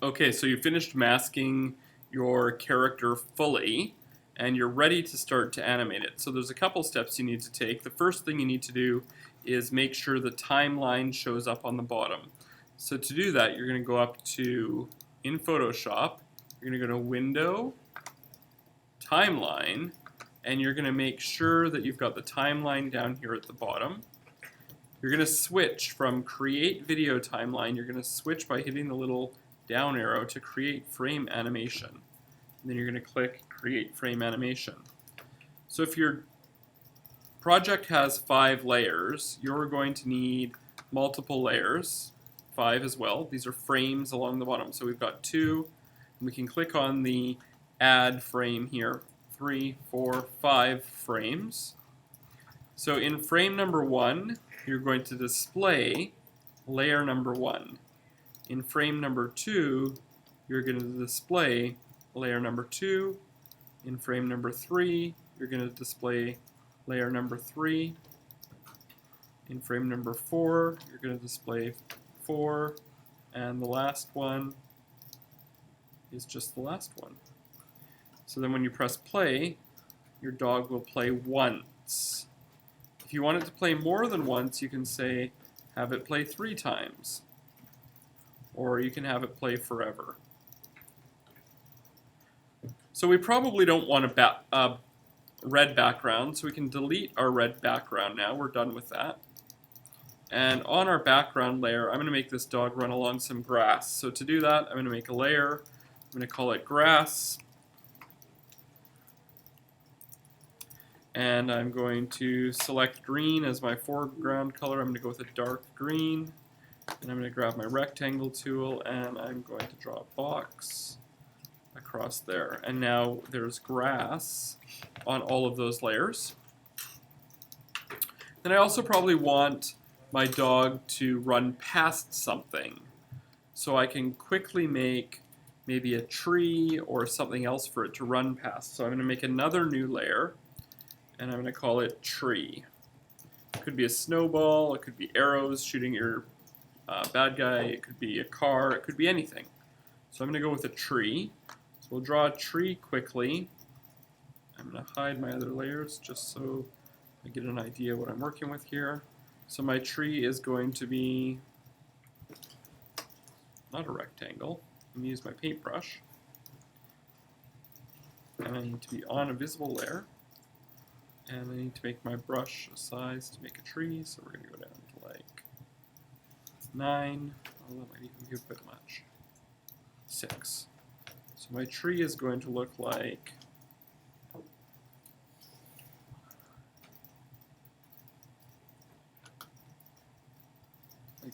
Okay, so you finished masking your character fully and you're ready to start to animate it. So there's a couple steps you need to take. The first thing you need to do is make sure the timeline shows up on the bottom. So to do that, you're going to go up to, in Photoshop, you're going to go to Window, Timeline, and you're going to make sure that you've got the timeline down here at the bottom. You're going to switch from Create Video Timeline, you're going to switch by hitting the little down arrow to Create Frame Animation. And then you're going to click Create Frame Animation. So if your project has 5 layers, you're going to need multiple layers, 5 as well. These are frames along the bottom. So we've got 2, and we can click on the Add Frame here, 3, 4, 5 frames. So in frame number 1, you're going to display layer number 1. In frame number 2, you're going to display layer number 2. In frame number 3, you're going to display layer number 3. In frame number 4, you're going to display 4. And the last one is just the last one. So then when you press play, your dog will play once. If you want it to play more than once, you can say, have it play 3 times. Or you can have it play forever. So we probably don't want a red background, so we can delete our red background now. We're done with that. And on our background layer, I'm going to make this dog run along some grass. So to do that, I'm going to make a layer. I'm going to call it grass. And I'm going to select green as my foreground color. I'm going to go with a dark green. And I'm going to grab my rectangle tool and I'm going to draw a box across there. And now there's grass on all of those layers. Then I also probably want my dog to run past something. So I can quickly make maybe a tree or something else for it to run past. So I'm going to make another new layer. And I'm going to call it tree. It could be a snowball, it could be arrows shooting your bad guy, it could be a car, it could be anything. So I'm going to go with a tree. So we'll draw a tree quickly. I'm going to hide my other layers just so I get an idea what I'm working with here. So my tree is going to be not a rectangle. I'm going to use my paintbrush. And I need to be on a visible layer. And I need to make my brush a size to make a tree, so we're going to go down to like 9, oh that might even be a bit much, 6. So my tree is going to look like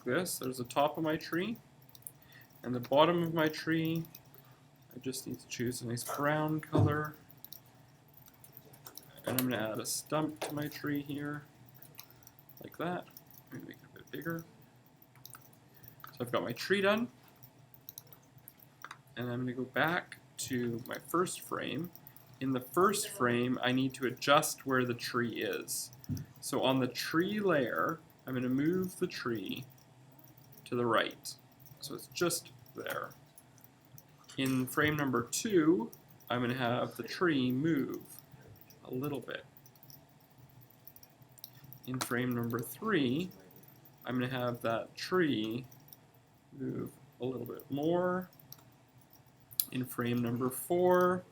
this. There's the top of my tree, and the bottom of my tree, I just need to choose a nice brown color. And I'm going to add a stump to my tree here, like that. I'm going to make it a bit bigger. So I've got my tree done. And I'm going to go back to my first frame. In the first frame, I need to adjust where the tree is. So on the tree layer, I'm going to move the tree to the right. So it's just there. In frame number 2, I'm going to have the tree move a little bit. In frame number 3, I'm going to have that tree move a little bit more. In frame number 4,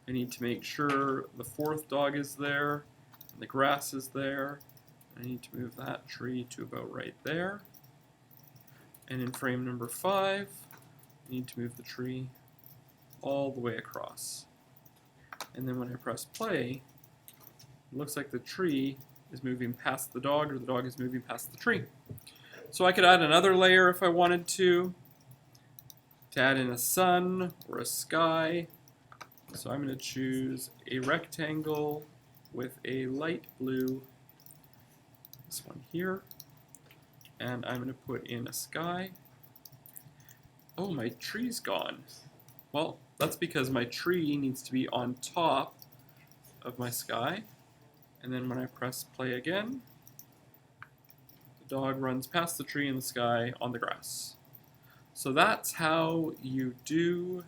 I need to make sure the 4th dog is there, and the grass is there. I need to move that tree to about right there. And in frame number 5, I need to move the tree all the way across. And then when I press play, it looks like the tree is moving past the dog, or the dog is moving past the tree. So I could add another layer if I wanted to add in a sun or a sky. So I'm going to choose a rectangle with a light blue, this one here, and I'm going to put in a sky. Oh, my tree's gone. Well, that's because my tree needs to be on top of my sky. And then when I press play again, the dog runs past the tree and the sky on the grass. So that's how you do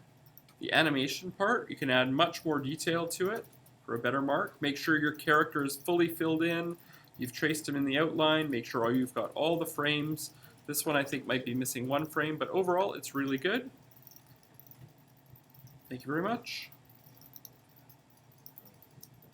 the animation part. You can add much more detail to it for a better mark. Make sure your character is fully filled in. You've traced him in the outline. Make sure you've got all the frames. This one I think might be missing one frame, but overall it's really good. Thank you very much.